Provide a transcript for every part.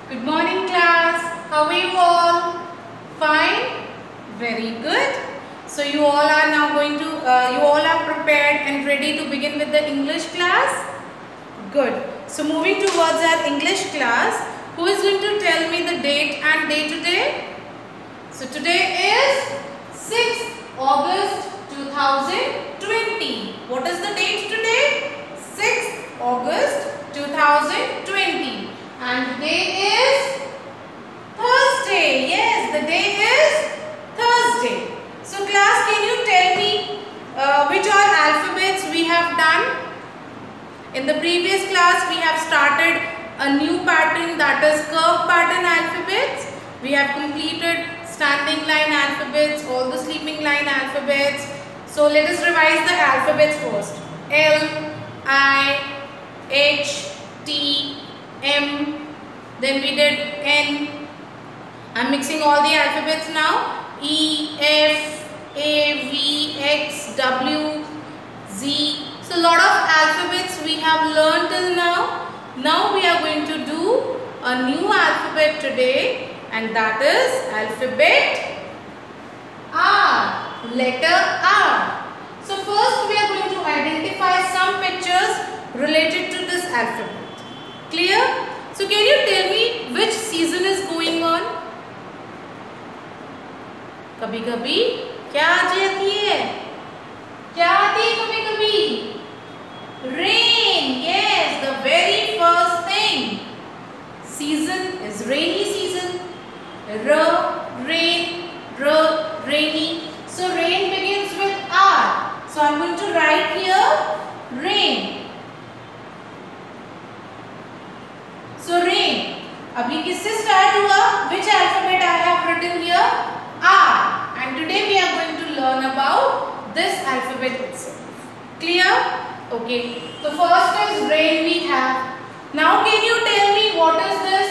Good morning class. How are you all? Fine? Very good. So you all are now going to, you all are prepared and ready to begin with the English class? Good. So moving towards our English class, who is going to tell me the date and day today? So today is 6th August 2020. What is the date today? 6th August 2020. And the day is Thursday. Yes, the day is Thursday. So class, can you tell me which all alphabets we have done? In the previous class, we have started a new pattern, that is curve pattern alphabets. We have completed standing line alphabets, all the sleeping line alphabets. So let us revise the alphabets first. L, I, H, T, M, then we did N. I'm mixing all the alphabets now. E, F, A, V, X, W, Z. So a lot of alphabets we have learned till now. Now we are going to do a new alphabet today, and that is alphabet R, letter R. So first we are going to identify some pictures related to this alphabet. Clear? So can you tell me which season is going on? कभी कभी क्या आ जाती है? क्या आती है कभी कभी? Rain. Yes, the very first thing. Season is rainy season. Rain, rainy. So rain begins with R. So I'm going to write here rain. So rain. अभी किससे start हुआ? Which alphabet I have written here? R. And today we are going to learn about this alphabet itself. Clear? Okay. So first is rain we have. Now can you tell me what is this?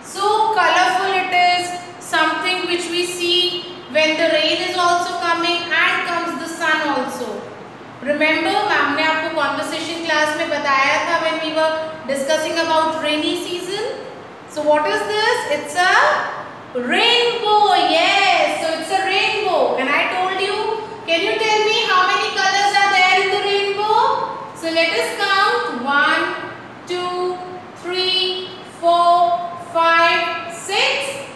So colorful it is. Something which we see when the rain is also coming and comes the sun also. Remember, ma'am ने आपको conversation class में बताया था when we were discussing about rainy season. So what is this? It's a rainbow. Yes, so it's a rainbow. And I told you, can you tell me how many colors are there in the rainbow? So let us count. 1, 2, 3, 4, 5, 6,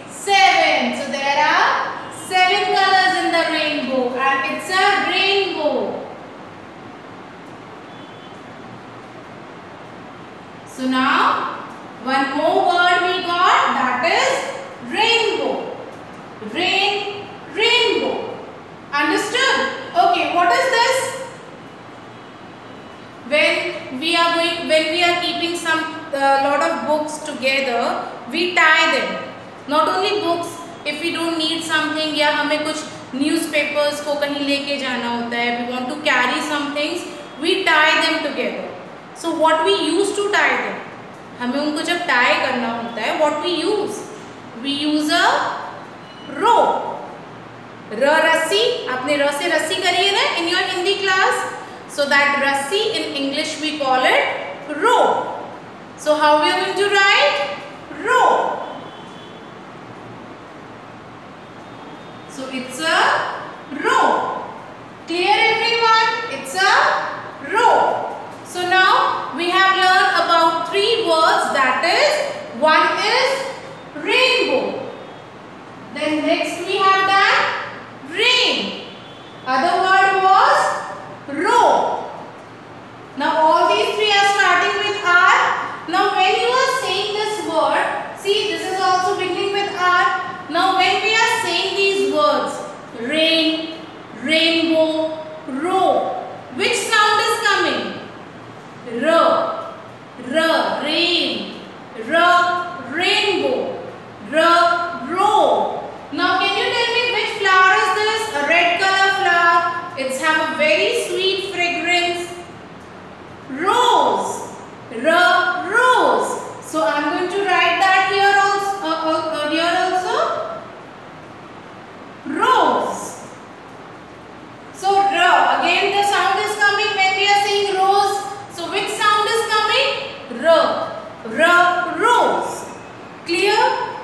7. So there are 7 colors in the rainbow, and it's a rainbow. So now one more word we got, that is rainbow. Rainbow. Understood? Okay, what is this? When we are keeping some lot of books together, we tie them. Not only books, if we don't need something या हमें कुछ newspapers को कहीं लेके जाना होता है, we want to carry some things, we tie them together. So what we use to tie them? हमें उनको जब tie करना होता है, what we use? We use a rope. रस्सी, आपने र से रस्सी करी है ना in your Hindi class? So that रस्सी in English we call it rope. So how we are going to write? Rope. So it's a rope. Clear everyone? It's a rope. So now we have learned about 3 words, that is, one is rainbow. Then next we have done rain. Other word was rope. Now all these 3 are starting with R. Now when you are saying this word, see this is also beginning with R. Now when we are saying these words, rain, rainbow, rope, which sound is coming? Rain, rainbow, rope. Now can you tell me which flower is this? A red color flower. It's have a very sweet fragrance. Rose. Rose. So I'm going to write that here also. Rose. So again the sound is coming when we are saying rose. So which sound is coming? Rose. Clear?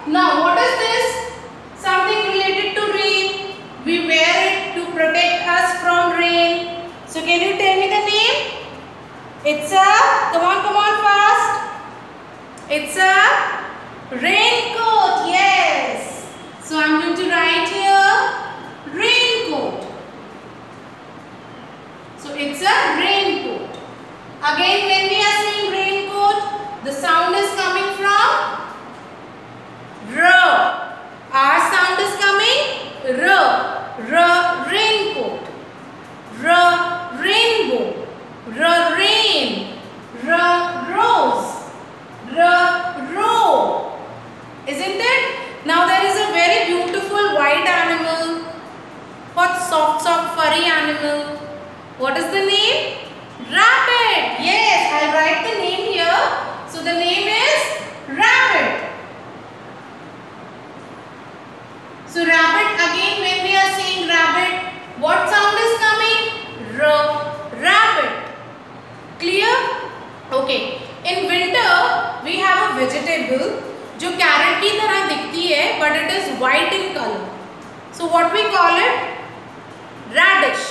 Now what is this? Something related to rain. We wear it to protect us from rain. So can you tell me the name? It's a, come on fast. It's a raincoat. Yes. So I'm going to write here raincoat. So it's a raincoat. Again, when we are saying raincoat, the sound is coming from R. Our sound is coming R. Raincoat. R. Rainbow. R. Rain. R. Rose. R. Row. Isn't it? Now there is a very beautiful white animal. What soft furry animal? What is the name? Rabbit. Yes, I'll write the name here. So the name is rabbit. So rabbit, again when we are saying rabbit, what sound is coming? R. Rabbit. Clear? Okay. In winter, we have a vegetable जो carrot की तरह दिखती है, but it is white in color. So what we call it? Radish.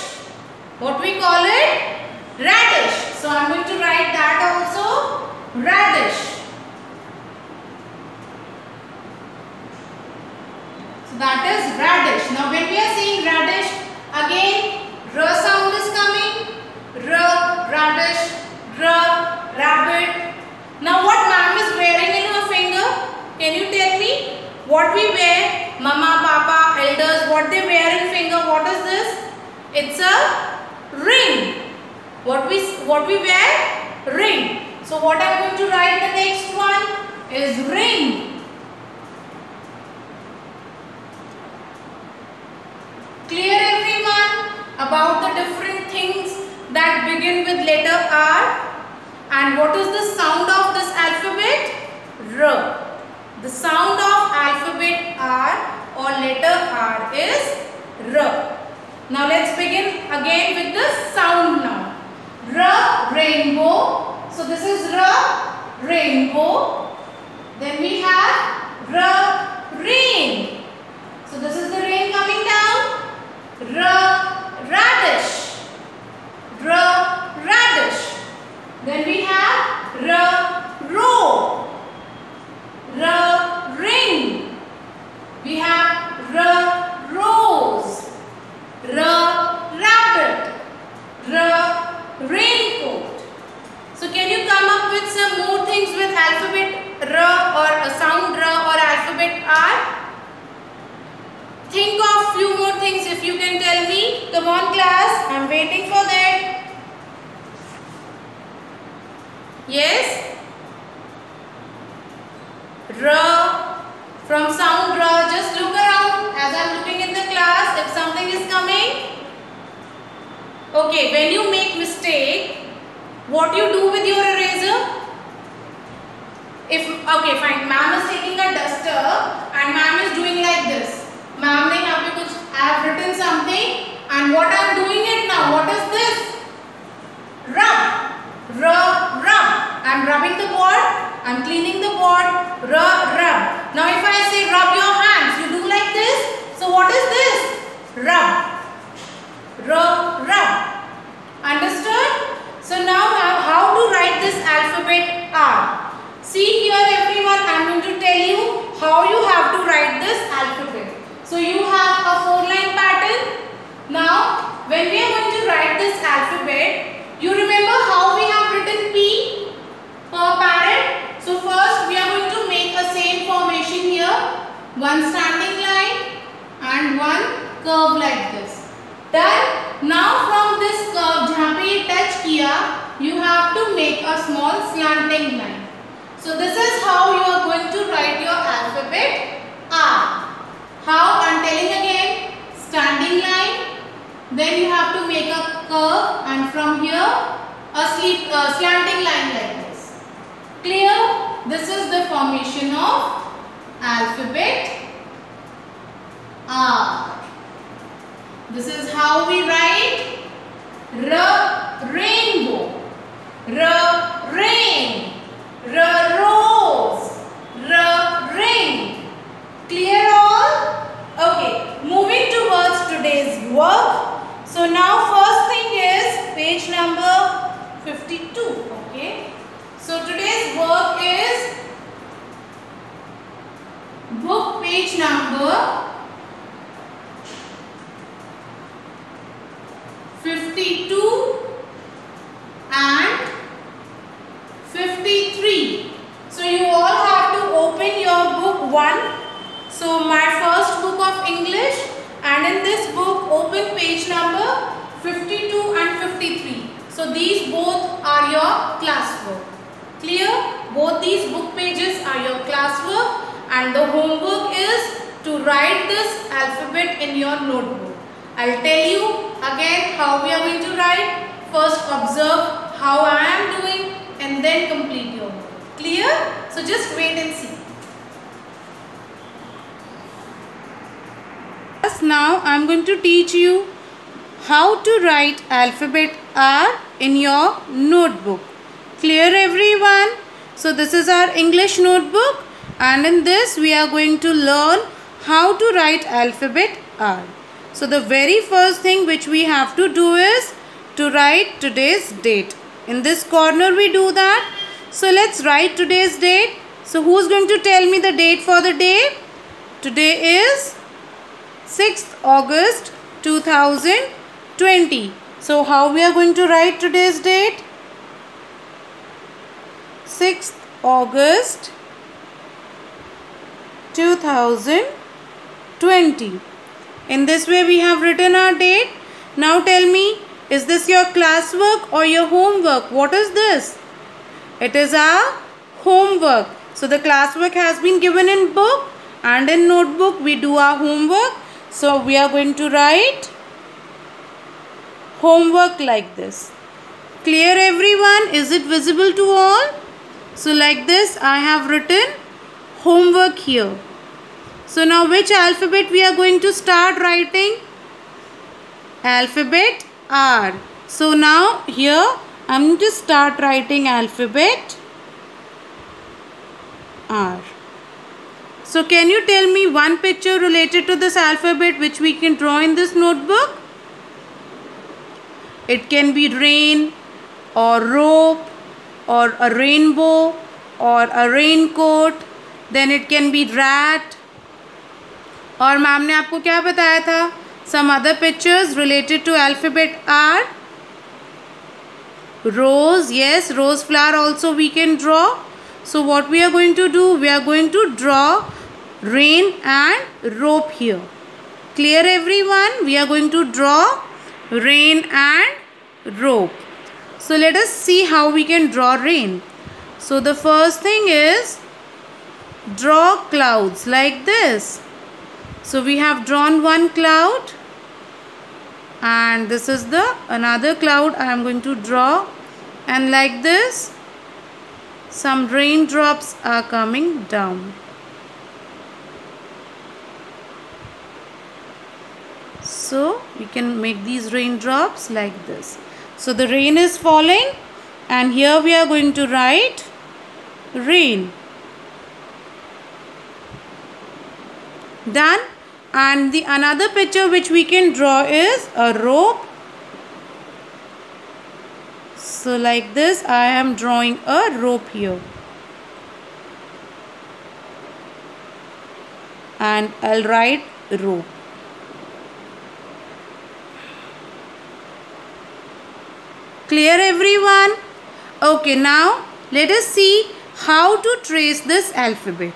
What we call it? Radish. So I am going to write that also. Radish. So that is radish. Now when we are saying radish, again R sound is coming. R. Radish. R. Rabbit. Now what ma'am is wearing in her finger? Can you tell me? What we wear? Mama, Papa, elders, what they wear in finger? What is this? It's a ring. What we wear? Ring. So what I am going to write the next one is ring. Clear everyone about the different things that begin with letter R? And what is the sound of this alphabet? R. The sound of alphabet R or letter R is R. Now let's begin again with the sound now. R, rainbow. So this is R, rainbow. Then we have R, rain. So this is the rain coming down. R, radish. R, radish. Then we have R, row. R, ring. We have R, rose. R, rabbit. R, raincoat. So can you come up with some more things with alphabet R or a sound R or alphabet R? Think of few more things if you can tell me. Come on class, I am waiting for that. Yes? R, from sound R, just look around as I am looking in the class if something is coming. Okay, when you make mistake, what you do with your eraser? Okay fine, ma'am is taking a duster and ma'am is doing like this. Ma'am ne yahan pe kuch, I have written something and what I am doing it now, what is this? Rub. Rub. I am rubbing the board, I am cleaning the board. Rub. Now if I say rub your hands, you do like this. So what is this? Rub. Understood? So now how to write this alphabet R? See here everyone, I am going to tell you how you have to write this alphabet. So you have a 4-line pattern. Now when we are going to write this alphabet, you remember how we have written P per parrot? So first we are going to make a same formation here. One standing line and one curve like this. Done. Now from this curve, जहाँ पे ये touch किया, you have to make a small slanting line. So this is how you are going to write your alphabet R. How? I am telling again. Standing line. Then you have to make a curve and from here a slanting line like this. Clear? This is the formation of alphabet R. This is how we write R, rainbow, R, rain, R, rose, R, rain. 53. So you all have to open your book 1. So my first book of English, and in this book open page number 52 and 53. So these both are your classwork. Clear? Both these book pages are your classwork, and the homework is to write this alphabet in your notebook. I'll tell you again how we are going to write. First observe how I am doing and then complete your work. Clear? So just wait and see. Now I am going to teach you how to write alphabet R in your notebook. Clear everyone? So this is our English notebook, and in this we are going to learn how to write alphabet R. So the very first thing which we have to do is to write today's date. In this corner we do that. So let's write today's date. So who's going to tell me the date for the day? Today is 6th August 2020. So how we are going to write today's date? 6th August 2020. In this way we have written our date. Now tell me, is this your classwork or your homework? What is this? It is our homework. So the classwork has been given in book, and in notebook we do our homework. So we are going to write homework like this. Clear everyone? Is it visible to all? So like this I have written homework here. So now which alphabet we are going to start writing? Alphabet R. So now here I am going to start writing alphabet R. So can you tell me one picture related to this alphabet which we can draw in this notebook? It can be rain or rope or a rainbow or a raincoat. Then it can be rat. और ma'am ने आपको क्या बताया था? Some other pictures related to alphabet R. Rose, yes, rose flower also we can draw. So what we are going to do? We are going to draw rain and rope here. Clear everyone? We are going to draw rain and rope. So let us see how we can draw rain. So the first thing is draw clouds like this. So we have drawn one cloud, and this is the another cloud I am going to draw, and like this some raindrops are coming down. So we can make these raindrops like this. So the rain is falling, and here we are going to write rain. Done. And the another picture which we can draw is a rope. So like this I am drawing a rope here, and I'll write rope. Clear everyone? Okay, now let us see how to trace this alphabet.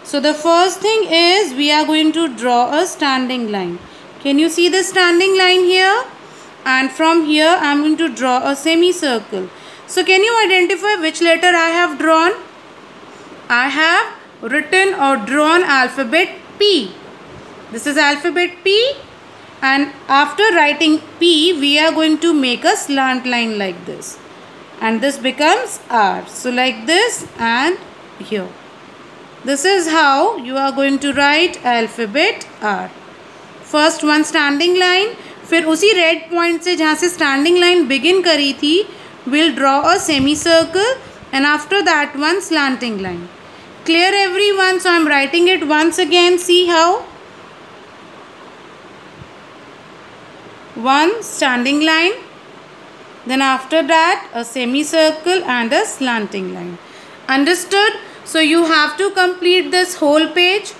So the first thing is we are going to draw a standing line. Can you see the standing line here? And from here I am going to draw a semicircle. So can you identify which letter I have drawn? I have written or drawn alphabet P. This is alphabet P, and after writing P we are going to make a slant line like this, and this becomes R. So like this and here. This is how you are going to write alphabet R. First one standing line, फिर उसी red point से जहाँ से standing line begin करी थी, we'll draw a semicircle, and after that one slanting line. Clear everyone? So I am writing it once again. See how? One standing line, then after that a semicircle and a slanting line. Understood? So you have to complete this whole page.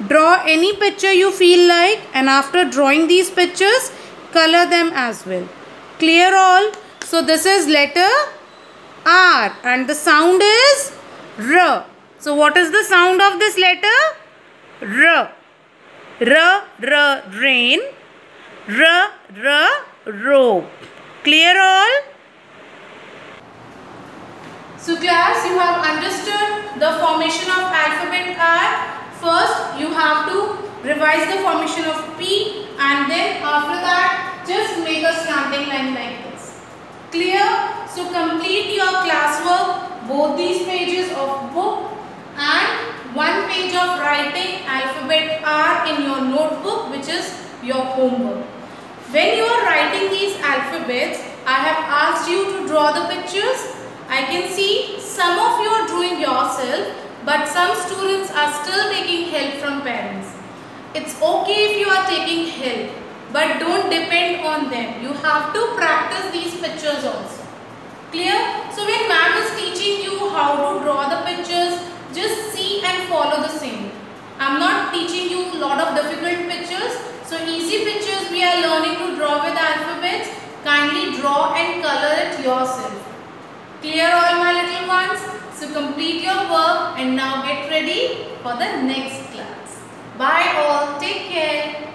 Draw any picture you feel like, and after drawing these pictures, color them as well. Clear all? So this is letter R, and the sound is R. So what is the sound of this letter? R. R, R, rain. R, R, rope. Clear all? So class, you have understood the formation of alphabet R. First, you have to revise the formation of P, and then after that, just make a slanting line like this. Clear? So complete your classwork, both these pages of book and one page of writing alphabet R in your notebook, which is your homework. When you are writing these alphabets, I have asked you to draw the pictures. I can see some of you are doing yourself, but some students are still taking help from parents. It's okay if you are taking help, but don't depend on them. You have to practice these pictures also. Clear? So when ma'am is teaching you how to draw the pictures, just see and follow the same. I'm not teaching you a lot of difficult pictures. So easy pictures we are learning to draw with alphabets. Kindly draw and color it yourself. Clear all my little ones? So complete your work and now get ready for the next class. Bye all. Take care.